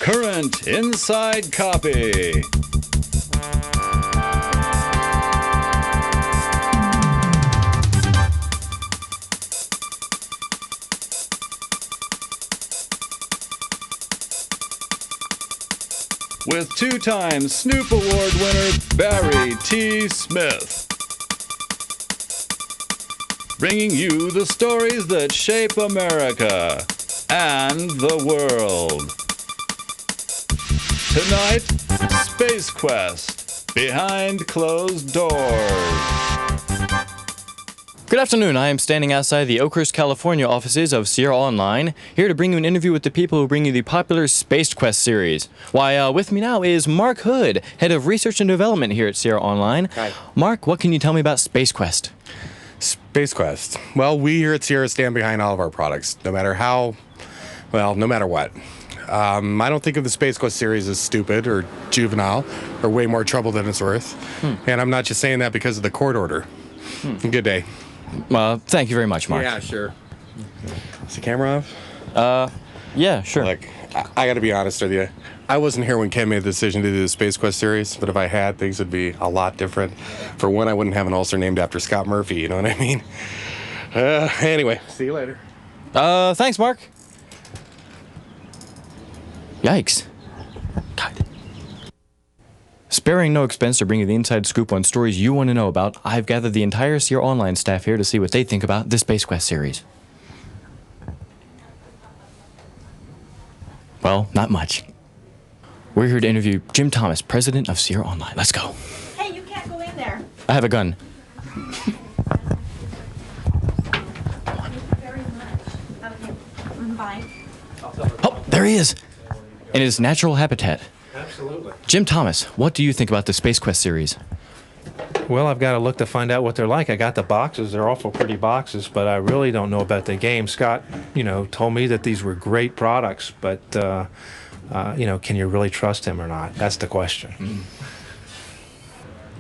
Current Inside Copy. With two-time Snoop Award winner Barry T. Smith. Bringing you the stories that shape America and the world. Tonight, Space Quest, Behind Closed Doors. Good afternoon. I am standing outside the Oakhurst, California offices of Sierra Online, here to bring you an interview with the people who bring you the popular Space Quest series. Why, with me now is Mark Hood, Head of Research and Development here at Sierra Online. Hi. Mark, what can you tell me about Space Quest? Space Quest. Well, we here at Sierra stand behind all of our products, no matter what. I don't think of the Space Quest series as stupid or juvenile or way more trouble than it's worth. And I'm not just saying that because of the court order. Good day. Thank you very much, Mark. Yeah, sure. Is the camera off? Yeah, sure. Look, I got to be honest with you. I wasn't here when Ken made the decision to do the Space Quest series, but if I had, things would be a lot different. For one, I wouldn't have an ulcer named after Scott Murphy, you know what I mean? Anyway, see you later. Thanks, Mark. Yikes. God. Sparing no expense to bring you the inside scoop on stories you want to know about, I've gathered the entire Sierra Online staff here to see what they think about the Space Quest series. Well, not much. We're here to interview Jim Thomas, president of Sierra Online. Let's go. Hey, you can't go in there. I have a gun. Thank you very much. Okay, bye. Oh, there he is. In his natural habitat. Absolutely. Jim Thomas, what do you think about the Space Quest series? Well, I've got to look to find out what they're like. I got the boxes. They're awful pretty boxes, but I really don't know about the game. Scott, told me that these were great products, but, can you really trust him or not? That's the question.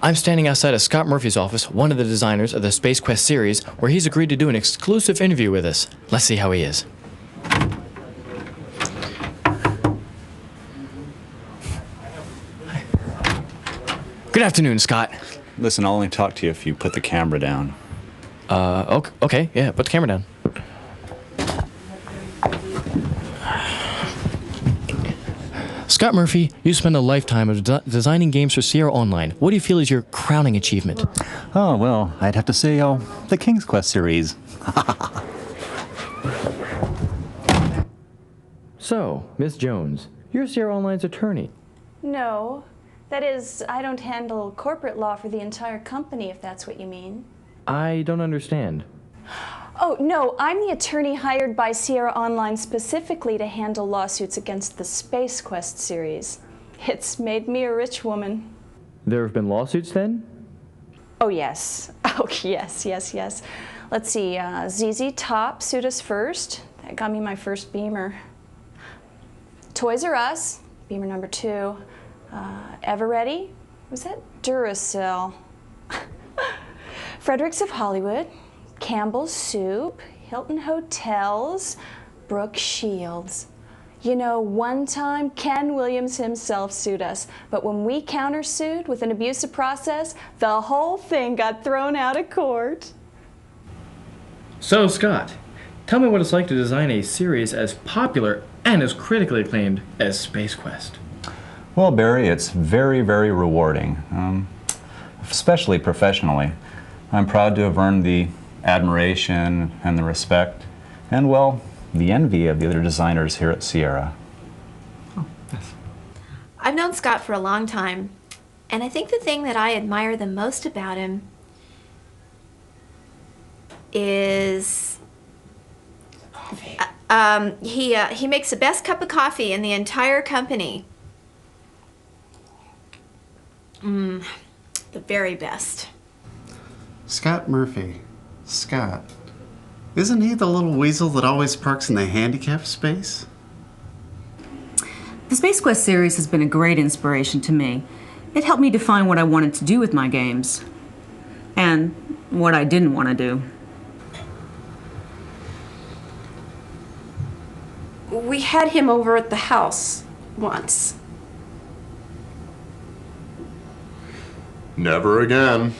I'm standing outside of Scott Murphy's office, one of the designers of the Space Quest series, where he's agreed to do an exclusive interview with us. Let's see how he is. Good afternoon, Scott. Listen, I'll only talk to you if you put the camera down. Okay, yeah, put the camera down. Scott Murphy, you spent a lifetime of designing games for Sierra Online. What do you feel is your crowning achievement? Oh, well, I'd have to say, the King's Quest series. So, Miss Jones, you're Sierra Online's attorney. No. That is, I don't handle corporate law for the entire company, if that's what you mean. I don't understand. Oh, no, I'm the attorney hired by Sierra Online specifically to handle lawsuits against the Space Quest series. It's made me a rich woman. There have been lawsuits then? Oh, yes. Oh, yes. Let's see, ZZ Top sued us first. That got me my first Beamer. Toys R Us, Beamer number 2. Ever Ready? Was that Duracell? Fredericks of Hollywood, Campbell's Soup, Hilton Hotels, Brooke Shields. One time Ken Williams himself sued us, but when we countersued with an abusive process, the whole thing got thrown out of court. So, Scott, tell me what it's like to design a series as popular and as critically acclaimed as Space Quest. Well, Barry, it's very, very rewarding, especially professionally. I'm proud to have earned the admiration and the respect and, well, the envy of the other designers here at Sierra. Oh, yes. I've known Scott for a long time, and I think the thing that I admire the most about him is he makes the best cup of coffee in the entire company. The very best. Scott Murphy. Scott. Isn't he the little weasel that always parks in the handicapped space? The Space Quest series has been a great inspiration to me. It helped me define what I wanted to do with my games and what I didn't want to do. We had him over at the house, once. Never again.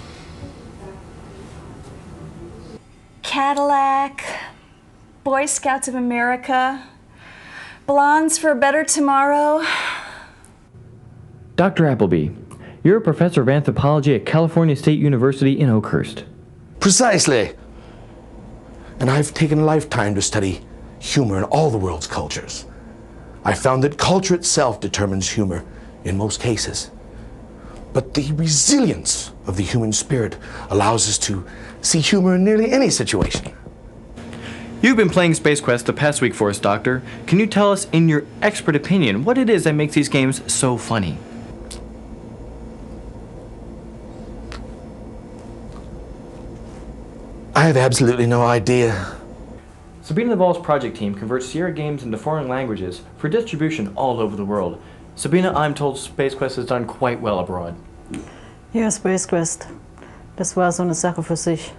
Cadillac, Boy Scouts of America, Blondes for a Better Tomorrow. Dr. Appleby, you're a professor of anthropology at California State University in Oakhurst. Precisely. And I've taken a lifetime to study humor in all the world's cultures. I found that culture itself determines humor in most cases. But the resilience of the human spirit allows us to see humor in nearly any situation. You've been playing Space Quest the past week for us, Doctor. Can you tell us, in your expert opinion, what it is that makes these games so funny? I have absolutely no idea. Sabine Duvall's project team converts Sierra games into foreign languages for distribution all over the world. Sabine, I'm told Space Quest has done quite well abroad. Ja, Space Quest. Das war so eine Sache für sich.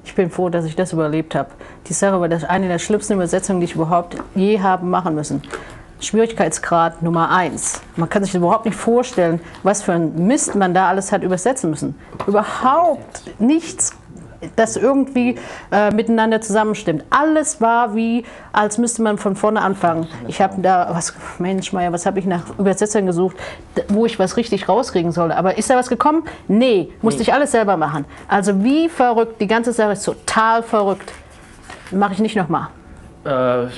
Ich bin froh, dass ich das überlebt habe. Die Sache war eine der schlimmsten Übersetzungen, die ich überhaupt je habe machen müssen. Schwierigkeitsgrad Nummer 1. Man kann sich überhaupt nicht vorstellen, was für ein Mist man da alles hat übersetzen müssen. Überhaupt nichts, das irgendwie miteinander zusammenstimmt. Alles war wie, als müsste man von vorne anfangen. Ich habe da, Mensch Meier, was habe ich nach Übersetzern gesucht, wo ich was richtig rauskriegen soll. Aber ist da was gekommen? Nee, musste ich alles selber machen. Also wie verrückt, die ganze Sache ist total verrückt. Mache ich nicht nochmal. How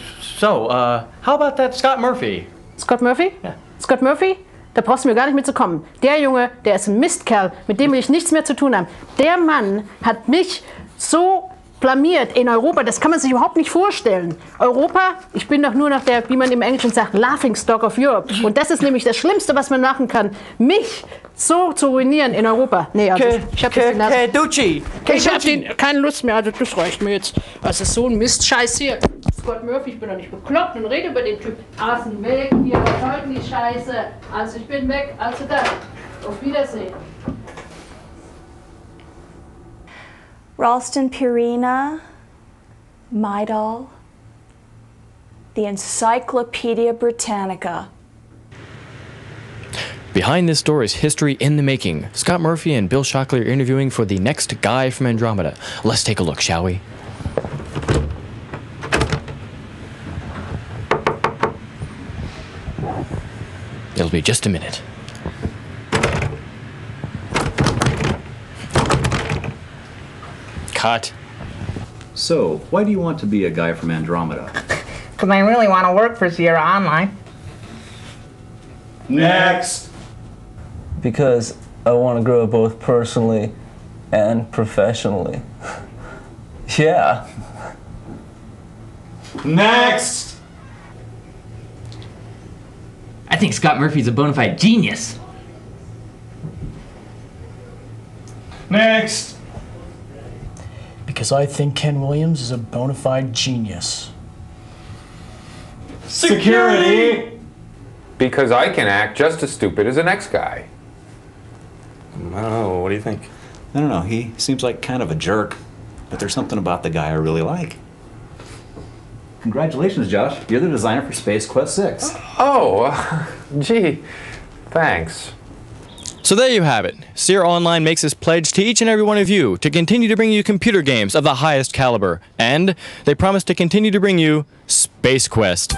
about that Scott Murphy? Scott Murphy? Ja. Scott Murphy? Da brauchst du mir gar nicht mitzukommen. Der Junge, der ist ein Mistkerl, mit dem will ich nichts mehr zu tun haben. Der Mann hat mich so blamiert in Europa, das kann man sich überhaupt nicht vorstellen. Europa, ich bin doch nur noch der, wie man im Englischen sagt, Laughing Stock of Europe. Und das ist nämlich das Schlimmste, was man machen kann. Mich so zu ruinieren in Europa. Nee, also ich hab keine Lust mehr, also das reicht mir jetzt. Was ist so ein Mistscheiß hier? Scott Murphy, ich bin doch nicht bekloppt und rede über den Typ. Asen weg, hier, was soll denn die Scheiße? Also ich bin weg, also dann. Auf Wiedersehen. Ralston Purina, Midol, the Encyclopedia Britannica. Behind this story is history in the making. Scott Murphy and Bill Shockley are interviewing for the next guy from Andromeda. Let's take a look, shall we? It'll be just a minute. Cut. So, why do you want to be a guy from Andromeda? Because I really want to work for Sierra Online. Next! Because I want to grow both personally and professionally. Yeah. Next! I think Scott Murphy's a bona fide genius. Next! Because I think Ken Williams is a bona fide genius. Security! Because I can act just as stupid as the next guy. I don't know, what do you think? I don't know, he seems like kind of a jerk, but there's something about the guy I really like. Congratulations, Josh. You're the designer for Space Quest 6. Oh, gee, thanks. So there you have it. Sierra Online makes this pledge to each and every one of you to continue to bring you computer games of the highest caliber. And they promise to continue to bring you Space Quest.